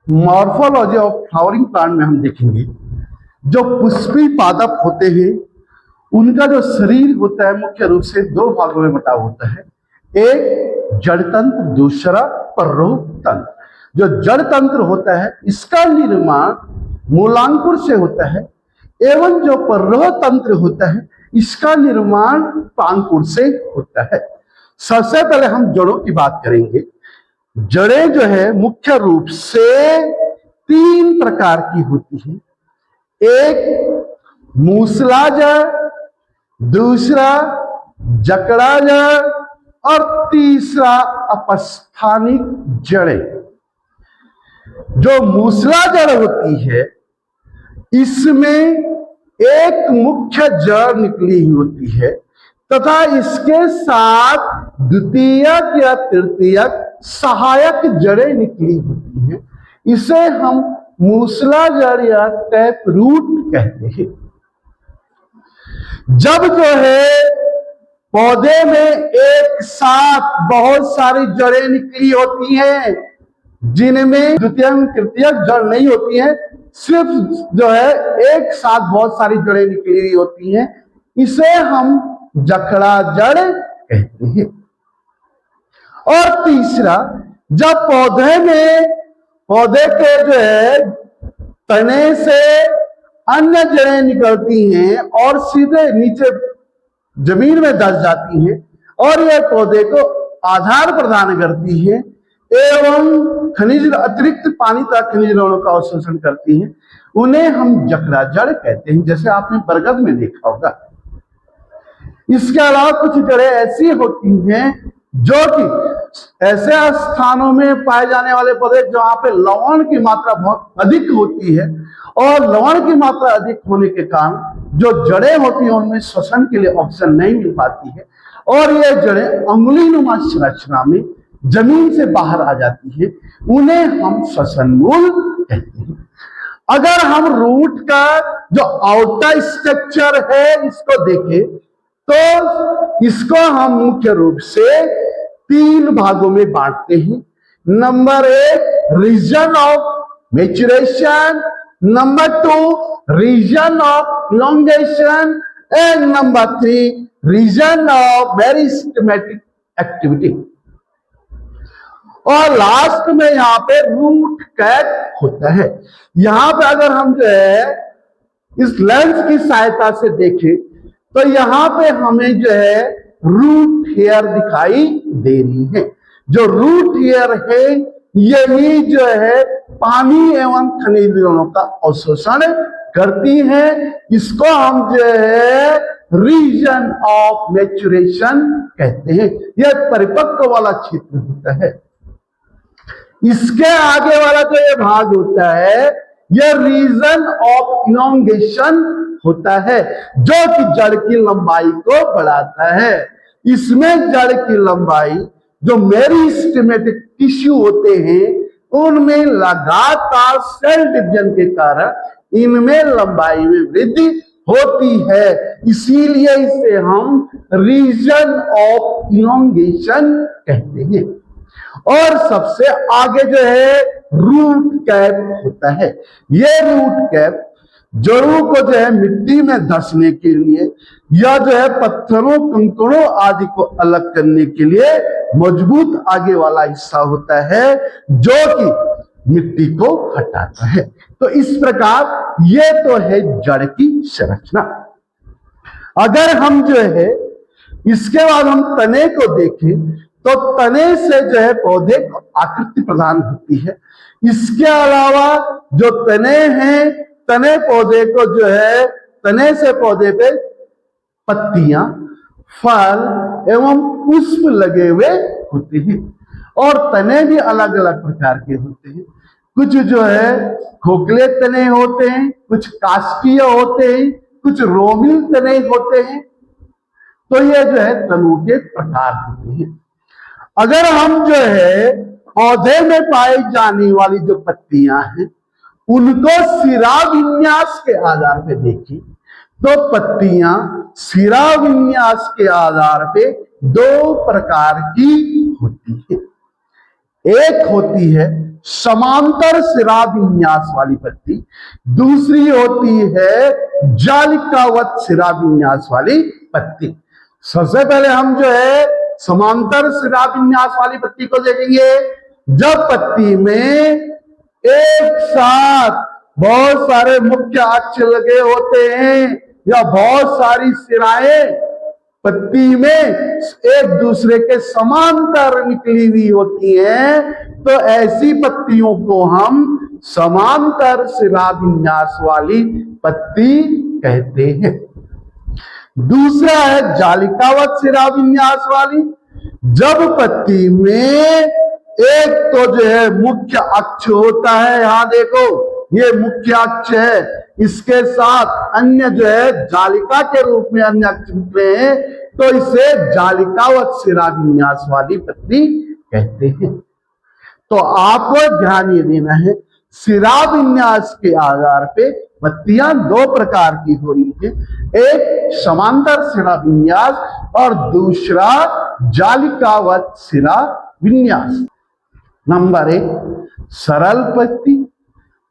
Morphology of flowering plant में हम देखेंगे जो पुष्पी पादप होते हैं उनका जो शरीर होता है मुख्य रूप से दो भागों में बटा होता है। एक जड़ तंत्र, दूसरा पर्रोह तंत्र। जो जड़ तंत्र होता है इसका निर्माण मूलांकुर से होता है एवं जो पर्रोह तंत्र होता है इसका निर्माण पांकुर से होता है। सबसे पहले हम जड़ों की बात करेंगे। जड़ें जो है मुख्य रूप से तीन प्रकार की होती है। एक मूसला जड़, दूसरा जकड़ा जड़ और तीसरा अपस्थानिक जड़ें। जो मूसला जड़ होती है इसमें एक मुख्य जड़ निकली हुई होती है तथा इसके साथ द्वितीयक या तृतीयक सहायक जड़ें निकली होती हैं। इसे हम मूसला जड़ या टैप रूट कहते हैं। जब जो है पौधे में एक साथ बहुत सारी जड़ें निकली होती हैं जिनमें द्वितीयक तृतीयक जड़ नहीं होती है, सिर्फ जो है एक साथ बहुत सारी जड़ें निकली हुई होती हैं, इसे हम जकड़ा जड़ कहते हैं। और तीसरा, जब पौधे के जो है तने से अन्य जड़ें निकलती हैं और सीधे नीचे जमीन में दस जाती हैं और यह पौधे को आधार प्रदान करती है एवं खनिज अतिरिक्त पानी तक खनिज लवणों का अवशोषण करती हैं, उन्हें हम जकड़ा जड़ कहते हैं। जैसे आपने बरगद में देखा होगा। इसके अलावा कुछ जड़ें ऐसी होती हैं जो कि ऐसे स्थानों में पाए जाने वाले पौधे जहां पे लवण की मात्रा बहुत अधिक होती है और लवण की मात्रा अधिक होने के कारण जो जड़ें होती हैं उनमें श्वसन के लिए ऑक्सीजन नहीं मिल पाती है और ये जड़ें अंगुली नुमा संरचना में जमीन से बाहर आ जाती है, उन्हें हम श्वसन मूल कहते हैं। अगर हम रूट का जो आउटर स्ट्रक्चर है इसको देखें तो इसको हम मुख्य रूप से तीन भागों में बांटते हैं। Number one, reason of maturation, number two, reason of elongation and number three, reason of meristematic activity. और लास्ट में यहां पे रूट कैप होता है। यहां पे अगर हम जो है इस लेंस की सहायता से देखें तो यहां पे हमें जो है रूट हेयर दिखाई दे रही है। जो रूट हेयर है यही जो है पानी एवं खनिज लवणों का अवशोषण करती है। इसको हम जो है रीजन ऑफ मैच्योरेशन कहते हैं। यह परिपक्व वाला क्षेत्र होता है। इसके आगे वाला जो ये भाग होता है यह रीजन ऑफ इलॉन्गेशन होता है जो कि जड़ की लंबाई को बढ़ाता है। इसमें जड़ की लंबाई जो मेरिस्टेमेटिक टिश्यू होते हैं उनमें लगातार सेल डिवीजन के कारण इनमें लंबाई में वृद्धि होती है, इसीलिए इसे हम रीजन ऑफ इलॉन्गेशन कहते हैं। और सबसे आगे जो है रूट कैप होता है। ये रूट कैप जड़ों को जो है मिट्टी में धंसने के लिए या जो है पत्थरों कंकड़ों आदि को अलग करने के लिए मजबूत आगे वाला हिस्सा होता है जो कि मिट्टी को हटाता है। तो इस प्रकार ये तो है जड़ की संरचना। अगर हम जो है इसके बाद हम तने को देखें तो तने से जो है पौधे को आकृति प्रदान होती है। इसके अलावा जो तने हैं, तने पौधे को जो है तने से पौधे पे पत्तियां, फल एवं पुष्प लगे हुए होते हैं। और तने भी अलग अलग प्रकार के होते हैं। कुछ जो है खोखले तने होते हैं, कुछ काष्ठीय होते हैं, कुछ रोमिल तने होते हैं। तो ये जो है तनों के प्रकार होते हैं। अगर हम जो है पौधे में पाई जाने वाली जो पत्तियां हैं उनको सिरा विन्यास के आधार पे देखें तो पत्तियां सिरा विन्यास के आधार पे दो प्रकार की होती है। एक होती है समांतर सिरा विन्यास वाली पत्ती, दूसरी होती है जालिकावत सिरा विन्यास वाली पत्ती। सबसे पहले हम जो है समांतर सिरा विन्यास वाली पत्ती को देखेंगे। जब पत्ती में एक साथ बहुत सारे मुख्य अक्ष लगे होते हैं या बहुत सारी सिराएं पत्ती में एक दूसरे के समांतर निकली हुई होती हैं, तो ऐसी पत्तियों को हम समांतर सिरा विन्यास वाली पत्ती कहते हैं। दूसरा है जालिकावत सिरा विन्यास वाली। जब पत्ती में एक तो जो है मुख्य अक्ष होता है, यहां देखो ये मुख्य अक्ष है, इसके साथ अन्य जो है जालिका के रूप में अन्य अक्ष निकले हैं, तो इसे जालिकावत सिरा विन्यास वाली पत्ती कहते हैं। तो आपको ध्यान ये देना है, सिरा विन्यास के आधार पे पत्तियां दो प्रकार की हो रही है, एक समांतर सिरा विन्यास और दूसरा जालिकावत सिरा विन्यास। नंबर 1 सरल पत्ती,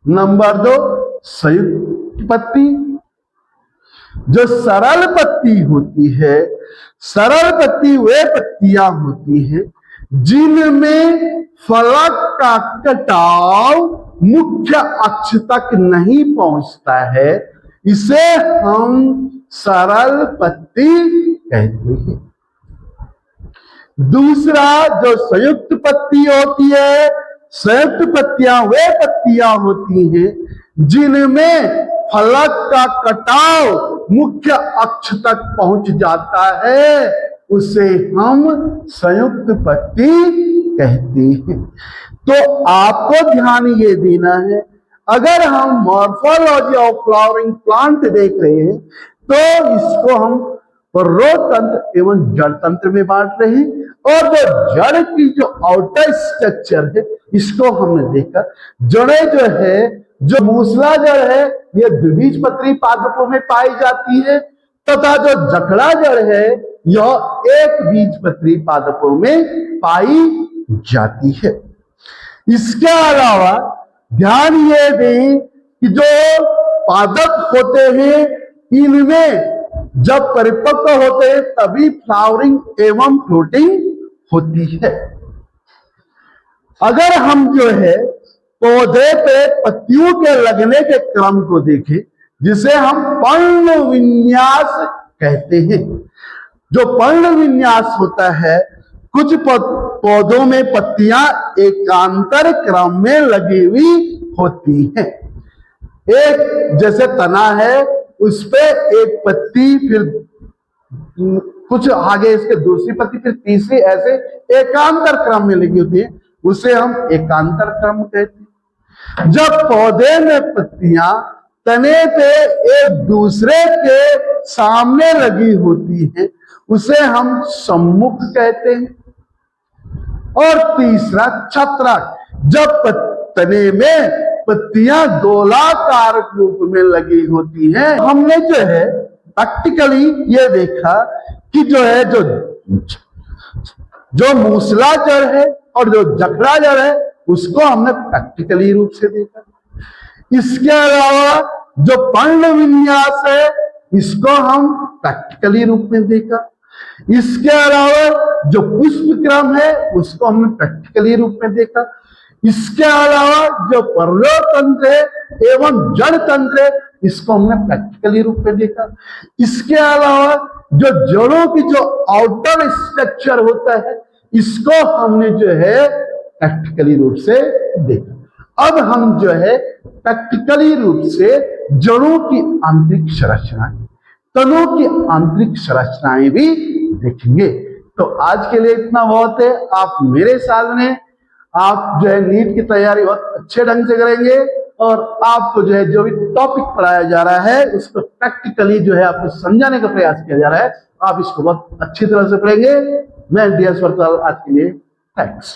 नंबर 2 संयुक्त पत्ती। जो सरल पत्ती होती है, सरल पत्ती वे पत्तियां होती हैं जिनमें फलक का कटाव मुख्य अक्ष तक नहीं पहुंचता है, इसे हम सरल पत्ती कहते हैं। दूसरा जो संयुक्त पत्ती होती है, संयुक्त पत्तियां वे पत्तियां होती हैं जिनमें फलक का कटाव मुख्य अक्ष तक पहुंच जाता है, उसे हम संयुक्त पत्ती कहते हैं। तो आपको ध्यान ये देना है, अगर हम मॉर्फोलॉजी ऑफ फ्लावरिंग प्लांट देख रहे हैं तो इसको हम पर्णोत्तंत्र तंत्र एवं जड़ तंत्र में बांट रहे हैं, और जो जड़ की जो आउटर स्ट्रक्चर है इसको हमने देखा। जड़ें जो है, जो मूसला जड़ है ये द्विबीजपत्री पादपों में पाई जाती है, तथा जो जकड़ा जड़ है यह एक बीजपत्री पादपों में पाई जाती है। इसके अलावा ध्यान ये दें कि जो पादप होते हैं इनमें जब परिपक्व होते हैं तभी फ्लावरिंग एवं फ्रूटिंग होती है। अगर हम जो है पौधे पे पत्तियों के लगने के क्रम को देखें, जिसे हम पर्ण विन्यास कहते हैं। जो पर्ण विन्यास होता है, कुछ पौधों में पत्तियां एकांतर क्रम में लगी हुई होती हैं। एक जैसे तना है, उस पे एक पत्ती, फिर कुछ आगे इसके दूसरी पत्ती, फिर तीसरी, ऐसे एकांतर क्रम में लगी होती है, उसे हम एकांतर क्रम कहते हैं। जब पौधे में पत्तियां तने पे एक दूसरे के सामने लगी होती है, उसे हम सम्मुख कहते हैं। और तीसरा छत्राक, जब तने में पत्तियां गोलाकार रूप में लगी होती हैं। हमने जो है प्रैक्टिकली ये देखा कि जो है जो मूसला जड़ है और जो जकड़ा जड़ है उसको हमने प्रैक्टिकली रूप से देखा। इसके अलावा जो पर्ण विन्यास है इसको हम प्रैक्टिकली रूप में देखा। इसके अलावा जो पुष्प क्रम है उसको हमने प्रैक्टिकली रूप में देखा। इसके अलावा जो पर्णोतंत्र है एवं जड़ तंत्र है इसको हमने प्रैक्टिकली रूप में देखा। इसके अलावा जो जड़ों की जो आउटर स्ट्रक्चर होता है इसको हमने जो है प्रैक्टिकली रूप से देखा। अब हम जो है प्रैक्टिकली रूप से जड़ों की आंतरिक संरचनाएं, तनों की आंतरिक संरचनाएं भी देखेंगे। तो आज के लिए इतना बहुत है। आप मेरे साथ में आप जो है नीट की तैयारी बहुत अच्छे ढंग से करेंगे और आपको जो है जो भी टॉपिक पढ़ाया जा रहा है उसको प्रैक्टिकली जो है आपको समझाने का प्रयास किया जा रहा है, आप इसको बहुत अच्छी तरह से पढ़ेंगे। मैं DS वर्तवाल, आज के लिए थैंक्स।